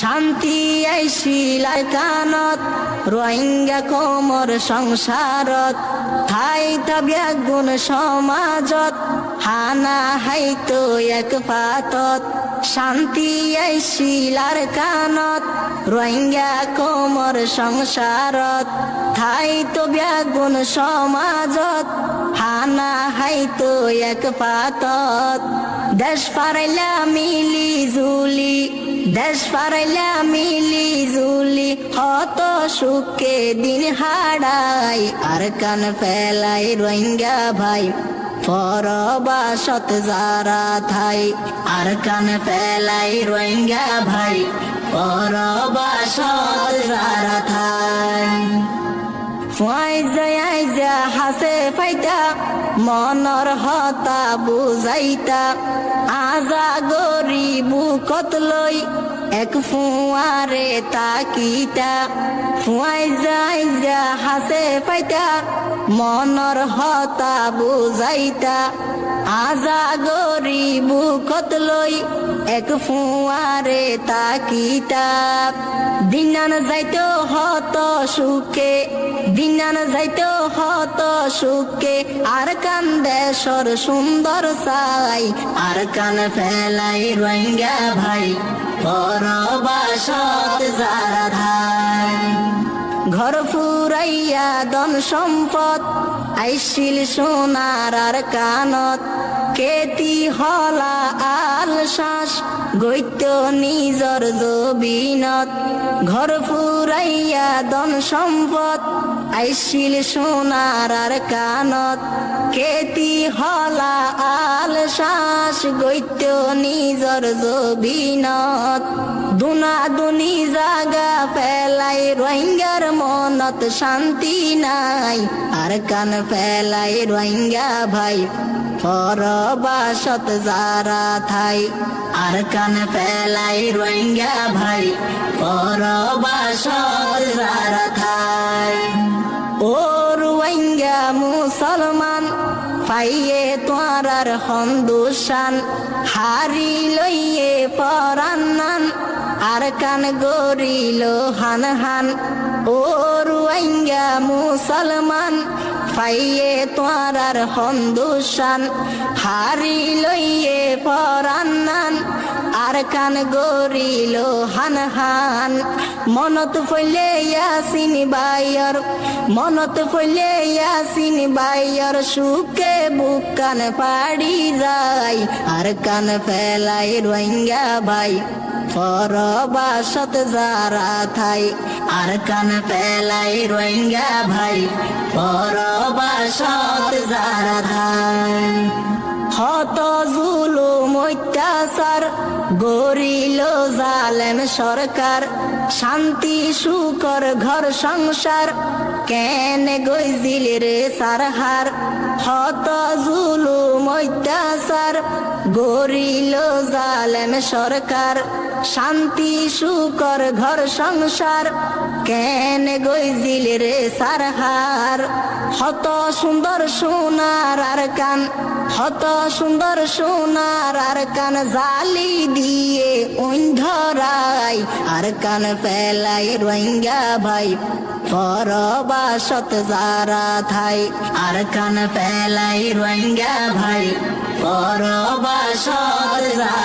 শান্তি আইছিল কানত রোহিঙ্গা কোমর সংসারত ঠাই তাবিয়া গুণ সমাজত হানা হাইতো এক পাতত শান্তি আইছিল কানত রোহিঙ্গা কোমর সংসারত ঠাই তো ব্যাগুণ সমাজত হানা হাইতো এক পাতত দেশ পারাইলা মিলি জুলি দেশ পারাইলা মিলি জুলি হত সুখে দিন হাড়াই আর কান ফেলাই রোহিঙ্গা ভাই পরবাসত যারা থাই আর কান ফেলাই রোহিঙ্গা ভাই পরবাসত যারা থাই ফুয়াইজা হাসে ফাইতা মনর হতা বুঝাইতা আজা গরিবু কতলই এক ফুয়ারে তাকিতা ফুয়াইজা হাসে ফাইতা মনর হতা বুঝাইতা আজা গরিবু কতলই এক ফুয়ারে তাকিতা দিনান যাইতো হত সুখে দিনান যাইতো হত সুখে আর কান দেশর সুন্দর সাই আর কান ফেলাই রোহিঙ্গা ভাই পরবাসত যারা ধাই ঘর ফুরাইয়া ধন সম্পদ আইছিল সোনার আর কানত কেতি হলা আল শ্বাস গৈত্য নিজর জবিনত ঘর ফুরাইয়া ধন সম্পদ আইছিল সোনার আর কানত কেতি হলা আল শ্বাস গৈত্য নিজর জবিনত দুনা দুনি জাগা ফেলাই রোহিঙ্গার মনত শান্তি নাই আর কান ফেলাই রোহিঙ্গা ভাই পরবাসত যারা থাই আর কান ফেলাই রোহিঙ্গা ভাই পরবাসত যারা থাই ও রোহিঙ্গা মুসলমান পাইয়ে তোয়ার হন্দুসান হারি লইয়ে পরান্নান আর কান গরিল হান হান ও রোহিঙ্গা মুসলমান পাইয়ে তোয়ার হন্দুসান হারি লইয়ে পরান্নান আর কান গরিল হান হান মনত ফইলে ইয়াসিন বাইয়র মনত ফইলে ইয়াসিন বাইয়র সুখে বুকান পাড়ি যায় আর কান ফেলাই রোহিঙ্গা ভাই পরবাসত যারা থাই আর কান ফেলাই রোহিঙ্গা ভাই পরবাসত যারা থাই হত জুলুম অত্যাচার গরিল জালেম সরকার শান্তি সুখর ঘর সংসার কেন গইজিল রে সারহার হত জুলুম অত্যাচার গরিল জালেম সরকার শান্তি সুখর ঘর সংসার কেন গইজিল রে সারহার হত সুন্দর সোনার আর কান হত সুন্দর সোনার আর কান জালি দিয়ে ধরাই আর কান ফেলাই রোহিঙ্গা ভাই পরবাসত যারা থাই আর কান ফেলাই রোহিঙ্গা ভাই পরবাসত যারা